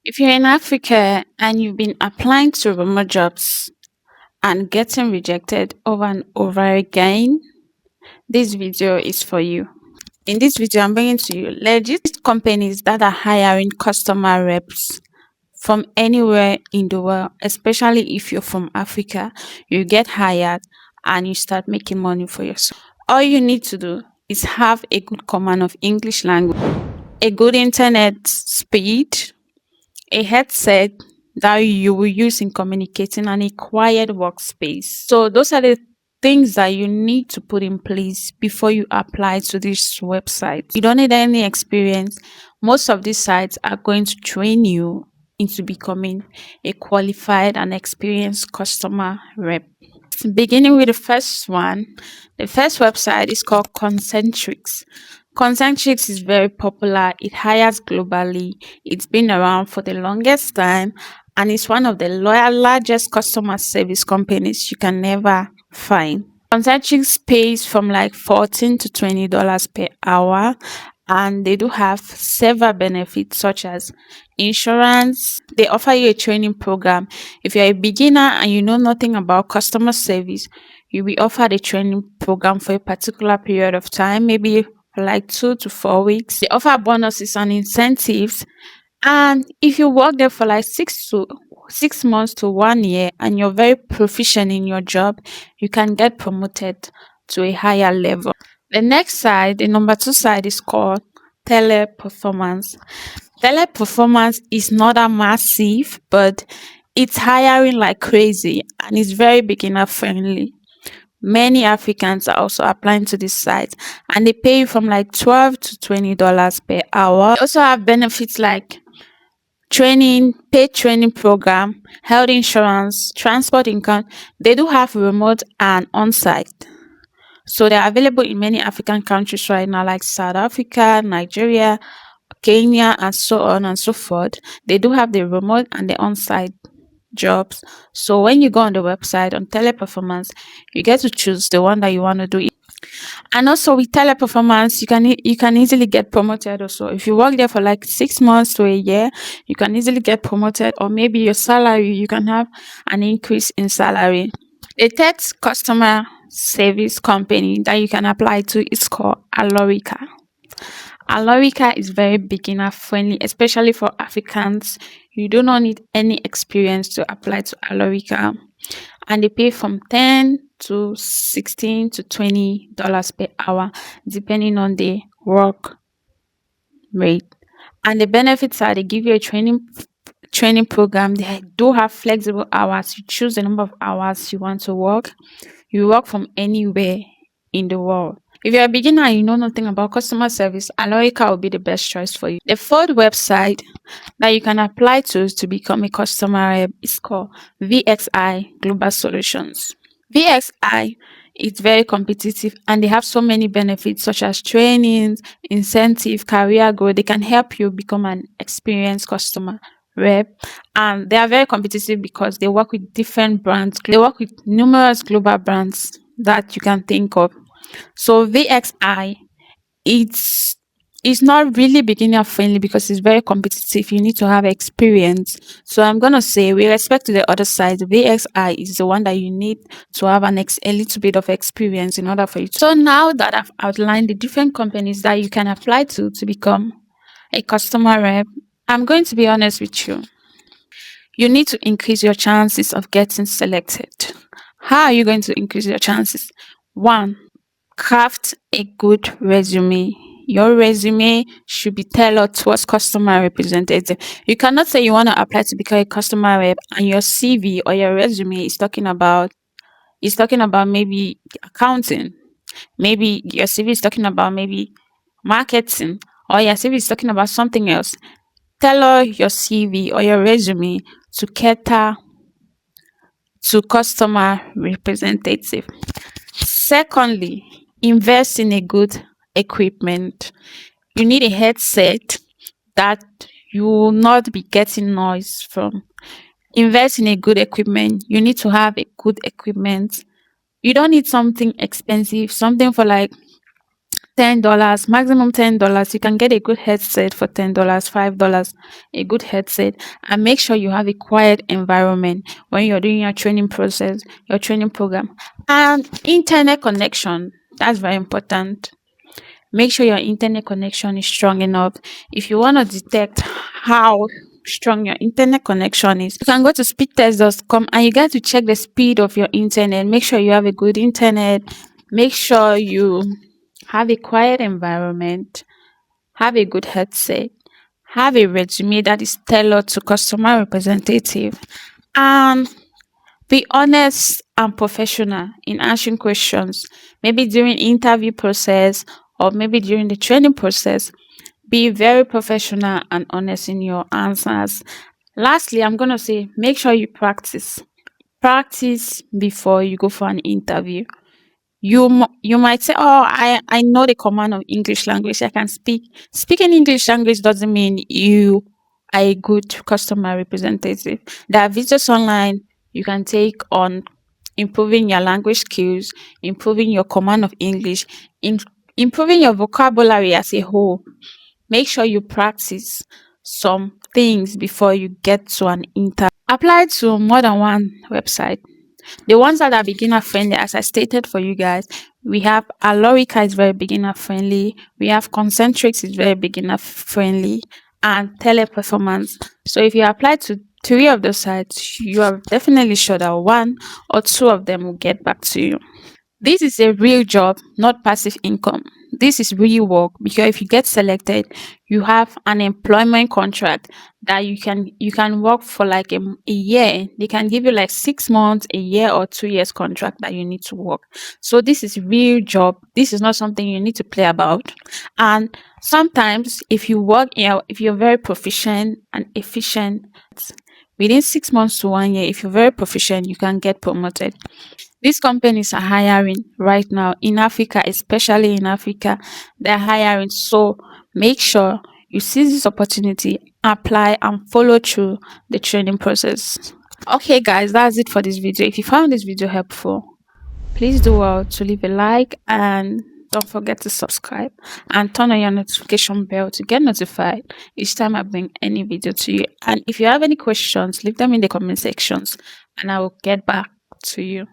If you're in Africa and you've been applying to remote jobs and getting rejected over and over again, this video is for you. In this video, I'm bringing to you legit companies that are hiring customer reps from anywhere in the world, especially if you're from Africa. You get hired and you start making money for yourself. All you need to do is have a good command of English language, a good internet speed, a headset that you will use in communicating, and a quiet workspace. So those are the things that you need to put in place before you apply to this website. You don't need any experience. Most of these sites are going to train you into becoming a qualified and experienced customer rep. Beginning with the first one, the first website is called Concentrix. Concentrix is very popular. It hires globally. It's been around for the longest time and it's one of the largest customer service companies you can never find. Concentrix pays from like $14 to $20 per hour, and they do have several benefits such as insurance. They offer you a training program. If you're a beginner and you know nothing about customer service, you'll be offered a training program for a particular period of time, maybe for like 2 to 4 weeks. They offer bonuses and incentives. And if you work there for like 6 months to 1 year and you're very proficient in your job, you can get promoted to a higher level. The next side, the number two side, is called Teleperformance. Teleperformance is not that massive, but it's hiring like crazy and it's very beginner friendly. Many Africans are also applying to this site and they pay you from like $12 to $20 per hour. They also have benefits like training, paid training program, health insurance, transport income. They do have remote and on-site. So they're available in many African countries right now, like South Africa, Nigeria, Kenya, and so on and so forth. They do have the remote and the on-site jobs. So when you go on the website on Teleperformance, you get to choose the one that you want to do. And also with Teleperformance, you can easily get promoted also. If you work there for like 6 months to a year, you can easily get promoted, or maybe your salary, you can have an increase in salary. The third customer service company that you can apply to is called Alorica. Alorica is very beginner friendly, especially for Africans. You do not need any experience to apply to Alorica, and they pay from 10 to 16 to $20 per hour, depending on the work rate. And the benefits are they give you a training program. They do have flexible hours. You choose the number of hours you want to work. You work from anywhere in the world. If you're a beginner and you know nothing about customer service, Alorica will be the best choice for you. The fourth website that you can apply to become a customer rep is called VXI Global Solutions. VXI is very competitive and they have so many benefits such as trainings, incentive, career growth. They can help you become an experienced customer rep, and they are very competitive because they work with different brands. They work with numerous global brands that you can think of. So VXI, it's not really beginner friendly because it's very competitive. You need to have experience. So I'm gonna say, with respect to the other side, VXI is the one that you need to have a little bit of experience in order for you. So now that I've outlined the different companies that you can apply to become a customer rep, I'm going to be honest with you. You need to increase your chances of getting selected. How are you going to increase your chances? One, craft a good resume. Your resume should be tailored towards customer representative. You cannot say you want to apply to become a customer rep and your CV or your resume is talking about maybe accounting. Maybe your CV is talking about maybe marketing, or your CV is talking about something else. Tailor your CV or your resume to cater to customer representative. Secondly, invest in a good equipment. You need a headset that you will not be getting noise from. Invest in a good equipment. You need to have a good equipment. You don't need something expensive, something for like $10, maximum $10. You can get a good headset for $10, $5, a good headset. And make sure you have a quiet environment when you're doing your training process, your training program. And internet connection, that's very important. Make sure your internet connection is strong enough. If you want to detect how strong your internet connection is, you can go to speedtest.com and you get to check the speed of your internet. Make sure you have a good internet. Make sure you have a quiet environment, have a good headset, have a resume that is tailored to customer representative, and be honest and professional in answering questions. Maybe during interview process or maybe during the training process. Be very professional and honest in your answers. Lastly, I'm going to say make sure you practice. Practice before you go for an interview. You might say, oh, I know the command of English language, I can speaking English language doesn't mean you are a good customer representative. There are videos online you can take on improving your language skills, improving your command of English, improving your vocabulary as a whole. Make sure you practice some things before you get to an interview. Apply to more than one website. The ones that are beginner friendly, as I stated for you guys, we have Alorica is very beginner friendly. We have Concentrix is very beginner friendly, and Teleperformance. So if you apply to 3 of those sites, you are definitely sure that 1 or 2 of them will get back to you. This is a real job, not passive income. This is real work because if you get selected, you have an employment contract that you can work for like a year. They can give you like 6 months, a year, or 2 years contract that you need to work. So this is real job. This is not something you need to play about. And sometimes if you work, if you're very proficient and efficient, within 6 months to 1 year, if you're very proficient, you can get promoted. These companies are hiring right now in Africa, especially in Africa. They're hiring. So make sure you seize this opportunity, apply, and follow through the training process. Okay, guys, that's it for this video. If you found this video helpful, please do well to leave a like and don't forget to subscribe and turn on your notification bell to get notified each time I bring any video to you. And if you have any questions, leave them in the comment sections and I will get back to you.